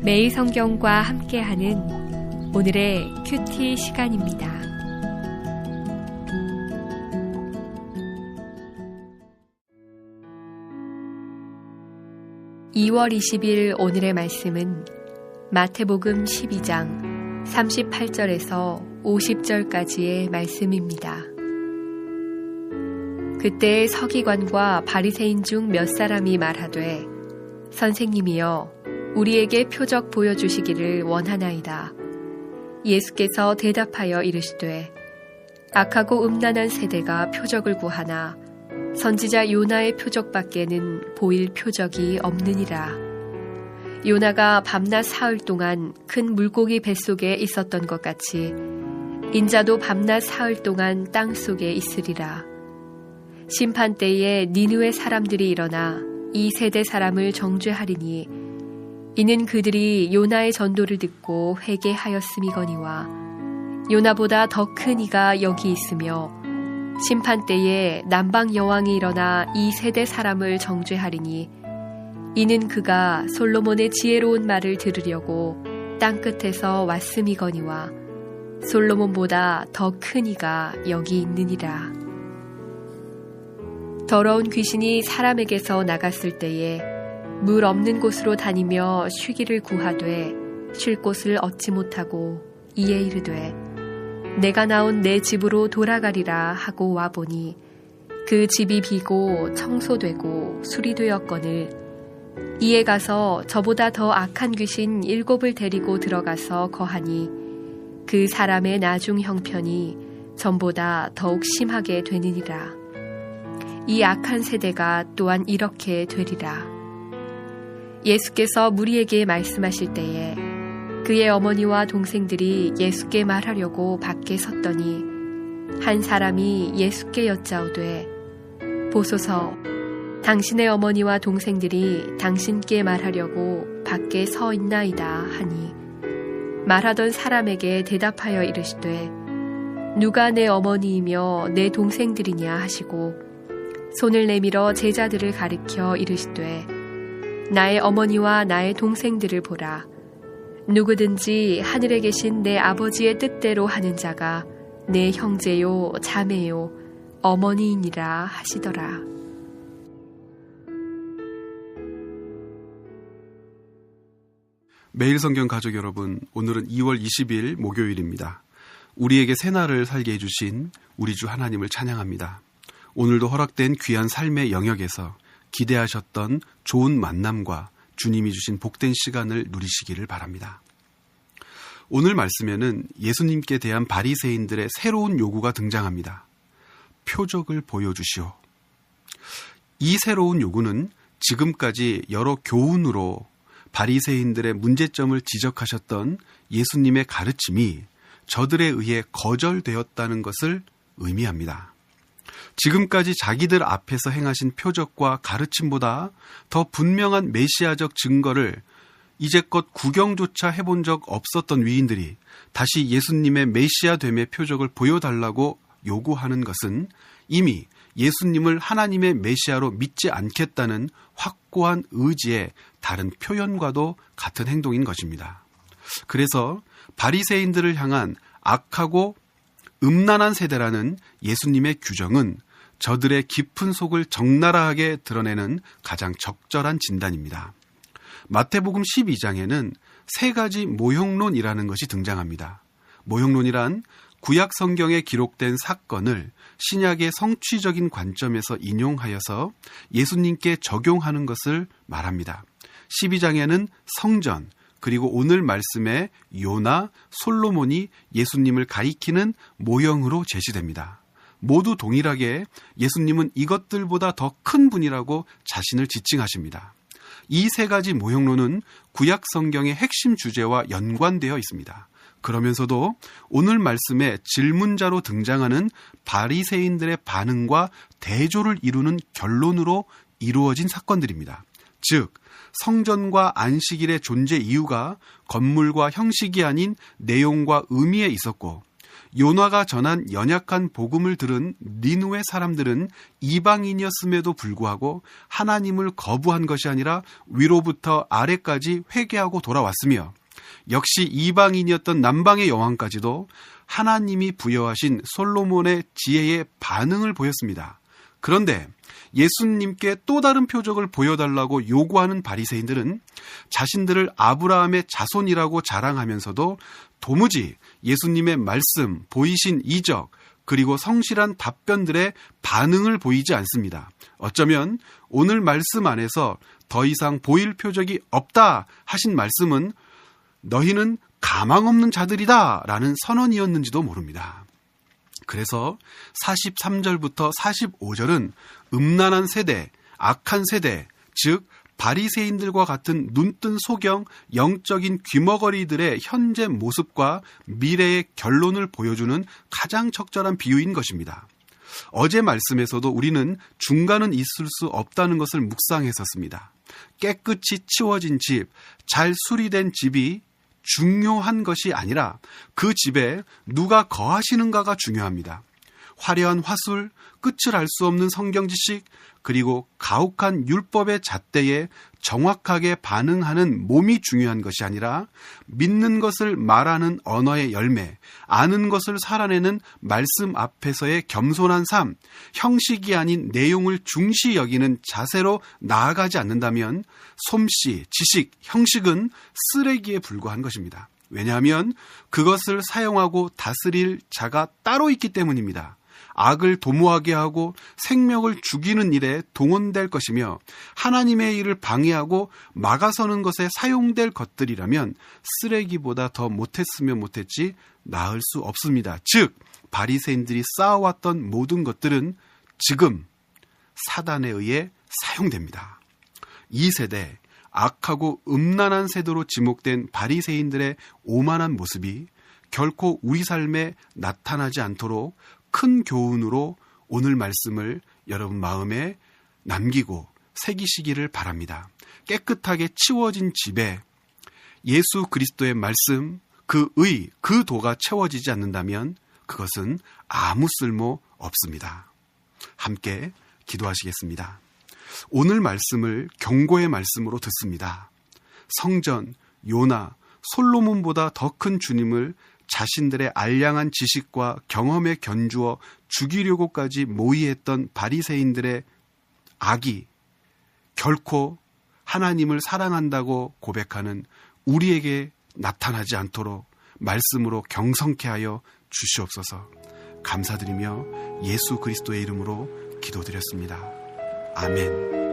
매일 성경과 함께하는 오늘의 큐티 시간입니다. (2월 20일) 오늘의 말씀은 마태복음 12장 38절에서 50절까지의 말씀입니다. 그때 서기관과 바리새인 중 몇 사람이 말하되 선생님이여 우리에게 표적 보여주시기를 원하나이다. 예수께서 대답하여 이르시되 악하고 음란한 세대가 표적을 구하나 선지자 요나의 표적밖에는 보일 표적이 없느니라. 요나가 밤낮 사흘 동안 큰 물고기 뱃속에 있었던 것 같이 인자도 밤낮 사흘 동안 땅속에 있으리라. 심판 때에 니느웨 사람들이 일어나 이 세대 사람을 정죄하리니 이는 그들이 요나의 전도를 듣고 회개하였음이거니와 요나보다 더 큰 이가 여기 있으며 심판 때에 남방 여왕이 일어나 이 세대 사람을 정죄하리니 이는 그가 솔로몬의 지혜로운 말을 들으려고 땅끝에서 왔음이거니와 솔로몬보다 더 큰 이가 여기 있느니라. 더러운 귀신이 사람에게서 나갔을 때에 물 없는 곳으로 다니며 쉬기를 구하되 쉴 곳을 얻지 못하고 이에 이르되 내가 나온 내 집으로 돌아가리라 하고 와보니 그 집이 비고 청소되고 수리되었거늘 이에 가서 저보다 더 악한 귀신 7을 데리고 들어가서 거하니 그 사람의 나중 형편이 전보다 더욱 심하게 되느니라. 이 악한 세대가 또한 이렇게 되리라. 예수께서 무리에게 말씀하실 때에 그의 어머니와 동생들이 예수께 말하려고 밖에 섰더니 한 사람이 예수께 여짜오되 보소서 당신의 어머니와 동생들이 당신께 말하려고 밖에 서 있나이다 하니 말하던 사람에게 대답하여 이르시되 누가 내 어머니이며 내 동생들이냐 하시고 손을 내밀어 제자들을 가리켜 이르시되 나의 어머니와 나의 동생들을 보라. 누구든지 하늘에 계신 내 아버지의 뜻대로 하는 자가 내 형제요 자매요 어머니이니라 하시더라. 매일 성경 가족 여러분, 오늘은 2월 20일 목요일입니다. 우리에게 새날을 살게 해주신 우리 주 하나님을 찬양합니다. 오늘도 허락된 귀한 삶의 영역에서 기대하셨던 좋은 만남과 주님이 주신 복된 시간을 누리시기를 바랍니다. 오늘 말씀에는 예수님께 대한 바리새인들의 새로운 요구가 등장합니다. 표적을 보여주시오. 이 새로운 요구는 지금까지 여러 교훈으로 바리새인들의 문제점을 지적하셨던 예수님의 가르침이 저들에 의해 거절되었다는 것을 의미합니다. 지금까지 자기들 앞에서 행하신 표적과 가르침보다 더 분명한 메시아적 증거를 이제껏 구경조차 해본 적 없었던 위인들이 다시 예수님의 메시아됨의 표적을 보여달라고 요구하는 것은 이미 예수님을 하나님의 메시아로 믿지 않겠다는 확고한 의지의 다른 표현과도 같은 행동인 것입니다. 그래서 바리새인들을 향한 악하고 음란한 세대라는 예수님의 규정은 저들의 깊은 속을 적나라하게 드러내는 가장 적절한 진단입니다. 마태복음 12장에는 세 가지 모형론이라는 것이 등장합니다. 모형론이란 구약 성경에 기록된 사건을 신약의 성취적인 관점에서 인용하여서 예수님께 적용하는 것을 말합니다. 12장에는 성전, 그리고 오늘 말씀의 요나, 솔로몬이 예수님을 가리키는 모형으로 제시됩니다. 모두 동일하게 예수님은 이것들보다 더 큰 분이라고 자신을 지칭하십니다. 이 세 가지 모형론은 구약 성경의 핵심 주제와 연관되어 있습니다. 그러면서도 오늘 말씀에 질문자로 등장하는 바리새인들의 반응과 대조를 이루는 결론으로 이루어진 사건들입니다. 즉, 성전과 안식일의 존재 이유가 건물과 형식이 아닌 내용과 의미에 있었고 요나가 전한 연약한 복음을 들은 니느웨 사람들은 이방인이었음에도 불구하고 하나님을 거부한 것이 아니라 위로부터 아래까지 회개하고 돌아왔으며, 역시 이방인이었던 남방의 여왕까지도 하나님이 부여하신 솔로몬의 지혜에 반응을 보였습니다. 그런데 예수님께 또 다른 표적을 보여달라고 요구하는 바리새인들은 자신들을 아브라함의 자손이라고 자랑하면서도 도무지 예수님의 말씀, 보이신 이적, 그리고 성실한 답변들에 반응을 보이지 않습니다. 어쩌면 오늘 말씀 안에서 더 이상 보일 표적이 없다 하신 말씀은 너희는 가망 없는 자들이다 라는 선언이었는지도 모릅니다. 그래서 43절부터 45절은 음란한 세대, 악한 세대, 즉 바리새인들과 같은 눈뜬 소경, 영적인 귀머거리들의 현재 모습과 미래의 결론을 보여주는 가장 적절한 비유인 것입니다. 어제 말씀에서도 우리는 중간은 있을 수 없다는 것을 묵상했었습니다. 깨끗이 치워진 집, 잘 수리된 집이 중요한 것이 아니라 그 집에 누가 거하시는가가 중요합니다. 화려한 화술, 끝을 알 수 없는 성경 지식, 그리고 가혹한 율법의 잣대에 정확하게 반응하는 몸이 중요한 것이 아니라 믿는 것을 말하는 언어의 열매, 아는 것을 살아내는 말씀 앞에서의 겸손한 삶, 형식이 아닌 내용을 중시 여기는 자세로 나아가지 않는다면 솜씨, 지식, 형식은 쓰레기에 불과한 것입니다. 왜냐하면 그것을 사용하고 다스릴 자가 따로 있기 때문입니다. 악을 도모하게 하고 생명을 죽이는 일에 동원될 것이며 하나님의 일을 방해하고 막아서는 것에 사용될 것들이라면 쓰레기보다 더 못했으면 못했지 나을 수 없습니다. 즉 바리새인들이 쌓아왔던 모든 것들은 지금 사단에 의해 사용됩니다. 이 세대, 악하고 음란한 세대로 지목된 바리새인들의 오만한 모습이 결코 우리 삶에 나타나지 않도록 큰 교훈으로 오늘 말씀을 여러분 마음에 남기고 새기시기를 바랍니다. 깨끗하게 치워진 집에 예수 그리스도의 말씀, 그 의, 그 도가 채워지지 않는다면 그것은 아무 쓸모 없습니다. 함께 기도하시겠습니다. 오늘 말씀을 경고의 말씀으로 듣습니다. 성전, 요나, 솔로몬보다 더 큰 주님을 자신들의 알량한 지식과 경험에 견주어 죽이려고까지 모의했던 바리새인들의 악이 결코 하나님을 사랑한다고 고백하는 우리에게 나타나지 않도록 말씀으로 경성케 하여 주시옵소서. 감사드리며 예수 그리스도의 이름으로 기도드렸습니다. 아멘.